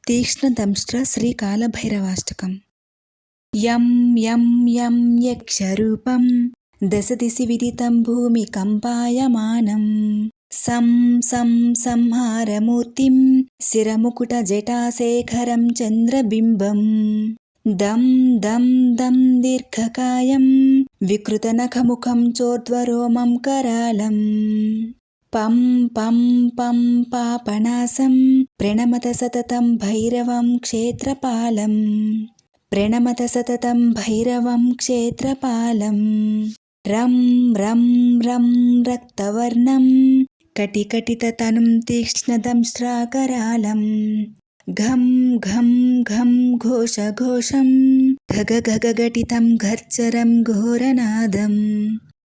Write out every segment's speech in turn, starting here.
తీక్ష్ణదంష్ట్ర శ్రీకాళభైరవాష్టకం. యం యం యం యక్షరూపం దశదిశి విదితం భూమికంపాయమానం సం సం సంహారమూర్తిం శిరముకుటజటాశేఖరం చంద్రబింబం దం దం దం దీర్ఘకాయం వికృతనఖముఖం చోర్ధ్వరోమం కరాళం పం పం పం పాపనాసం ప్రణమత సతతం భైరవం క్షేత్రపాలం ప్రణమత సతతం భైరవం క్షేత్రపాలం రం రం రం రక్తవర్ణం కటికటితతనుం తీక్ష్ణదంష్ట్రాకరాళం ఘం ఘం ఘం ఘోషఘోషం ఘగఘగఘటితం ఘర్జరం ఘోరనాదం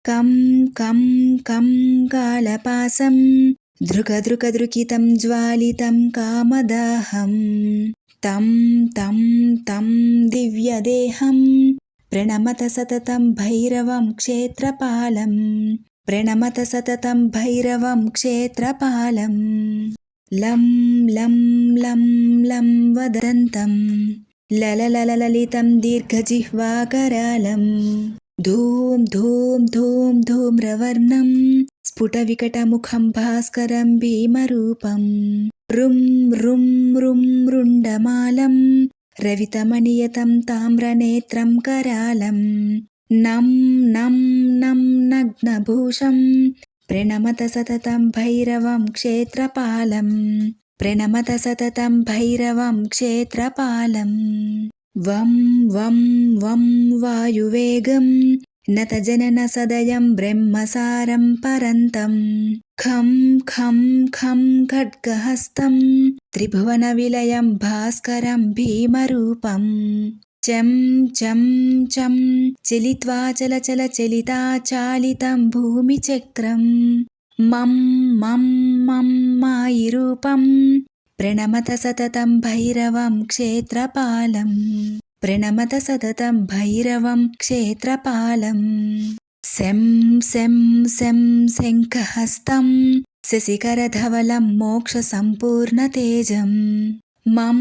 కం కం కం కాళపాసం దృగదృగదృకితం జ్వాలితం కామదాహం తం తం తం దివ్యదేహం ప్రణమత సతతం భైరవం క్షేత్రపాలం ప్రణమత సతతం భైరవం క్షేత్రపాలం లం లం లం లం వదంతం లలలలలితం దీర్ఘజిహ్వాకరాళం ధూం ధూం ధూం ధూమ్రవర్ణం స్ఫుటవికటముఖం భాస్కరం భీమరూపం రుం రుం రుం రుండమాలం రవితమనియతం తామ్రనేత్రం కరాళం నం నం నం నగ్నభూషం ప్రణమత సతతం భైరవం క్షేత్రపాలం ప్రణమత సతతం భైరవం క్షేత్రపాలం వం వం వం వాయువేగం నత జనన సదయం బ్రహ్మసారం పరంతం ఖం ఖం ఖం ఖడ్గహస్తం త్రిభువన విలయం భాస్కరం భీమరూపం చం చం చం చలిత్వా చలచల చలితా చాలితం భూమిచక్రం మం మం మం మాయిరూపం ప్రణమత సతతం భైరవం క్షేత్రపాలం ప్రణమత సతతం భైరవం క్షేత్రపాలం శం శం శం శంఖహస్తం శశికరధవలం మోక్షసంపూర్ణతేజం మం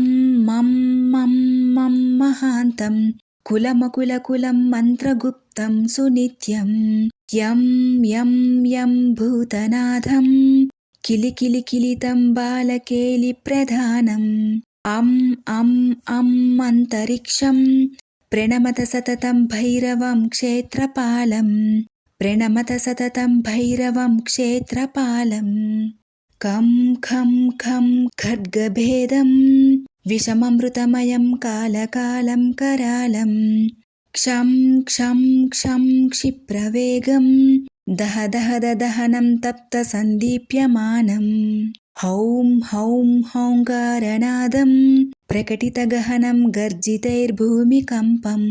మం మం మం మహాంతం కులమకులకులం మంత్రగుప్తం సునిత్యం యం యం యం భూతనాథం కిలికిలికిలితం బాలకేలి ప్రధానం అం అం అం అంతరిక్షం ప్రణమత సతతం భైరవం క్షేత్రపాలం ప్రణమత సతతం భైరవం క్షేత్రపాలం కం ఖం ఖం ఖడ్గభేదం విషమమృతమయం కాలకాలం కరాళం క్షం క్షం క్షం క్షిప్రవేగం దహ దహ దహనం తప్త సందీప్యమానం హౌం హౌం హౌంకారనాదం ప్రకటితగహనం గర్జితైర్భూమికంపం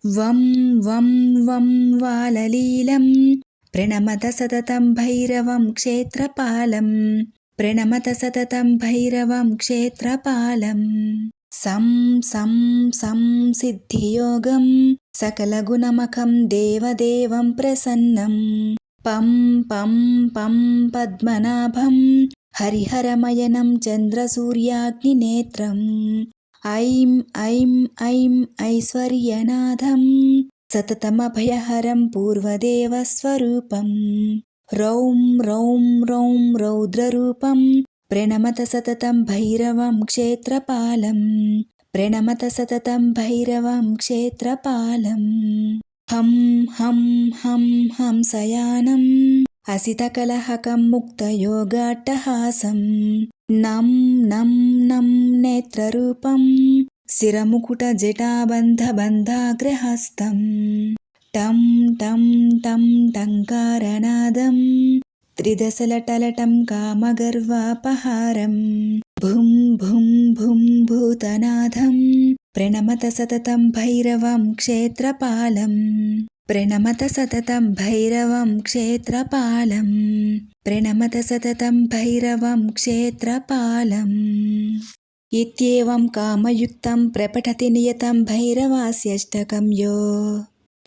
వం వం వం వాలలీలం ప్రణమత సతతం భైరవం క్షేత్రపాలం ప్రణమత సతతం భైరవం క్షేత్రపాలం సం సం సం సిద్ధియోగం సకలగుణమఖం దేవదేవం ప్రసన్నం పం పం పం పద్మనాభం హరిహరమయనం చంద్రసూర్యాగ్నినేత్రం ఐం ఐం ఐం ఐశ్వర్యనాథం సతతమభయహరం పూర్వదేవస్వరూపం రౌం రౌం రౌం రౌద్రరూపం ప్రణమత సతతం భైరవం క్షేత్రపాలం ప్రణమత సతతం భైరవం క్షేత్రపాలం హం హం హం హంసయానం అసితకలహకం ముక్తయోగాట్టహాసం నం నం నం నేత్రరూపం శిరముకుటజటాబంధబంధాగ్రహస్తం టం టం టం టంకారనాదం త్రిదశలటలటం కామగర్వాపహారం భుం భుం భుం భూతనాథం ప్రణమత సతతం భైరవం క్షేత్రపాలం ప్రణమత సతతం భైరవం క్షేత్రపాలం ప్రణమత సతతం భైరవం క్షేత్రపాలం ఇత్యేవం కామయుక్తం ప్రపఠతి నియతం భైరవాస్యష్టకం యో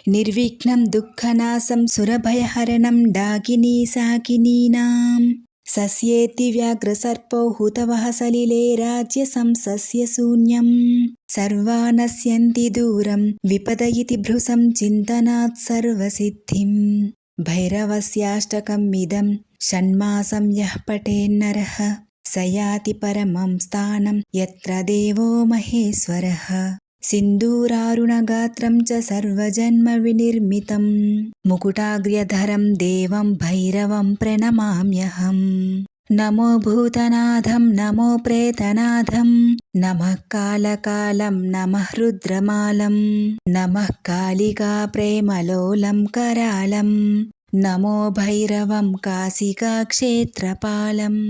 నిర్విఘ్నం దుఃఖనాశం సురభయహరణం డాకినీ సాకినీనాం सस्येति व्याघ्रसर्पौ हुतवः सलिले राज्यसंसस्य शून्यम् सर्वा नश्यन्ति दूरं विपदयति भृशं चिन्तनात् सर्वसिद्धिम् भैरवस्याष्टकम् इदं षण्मासं यः पठेन्नरः स याति परमं स्थानं यत्र देवो महेश्वरः सिन्दूरारुणगात्रं च सर्वजन्मविनिर्मितं मुकुटाग्र्यधरं देवं भैरवं प्रणमाम्यहम् नमो भूतनाथं नमो प्रेतनाथं नमः कालकालं नमः रुद्रमालं नमः कालिका प्रेमलोलं करालं नमो भैरवं काशिकाक्षेत्रपालम्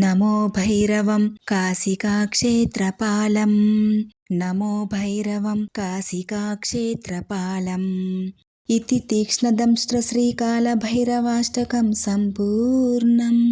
नमो भैरवं काशिकाक्षेत्रपालम् नमो भैरवं काशिकाक्षेत्रपालम् इति तीक्ष्णदंष्ट्रश्रीकालभैरवाष्टकं सम्पूर्णम्।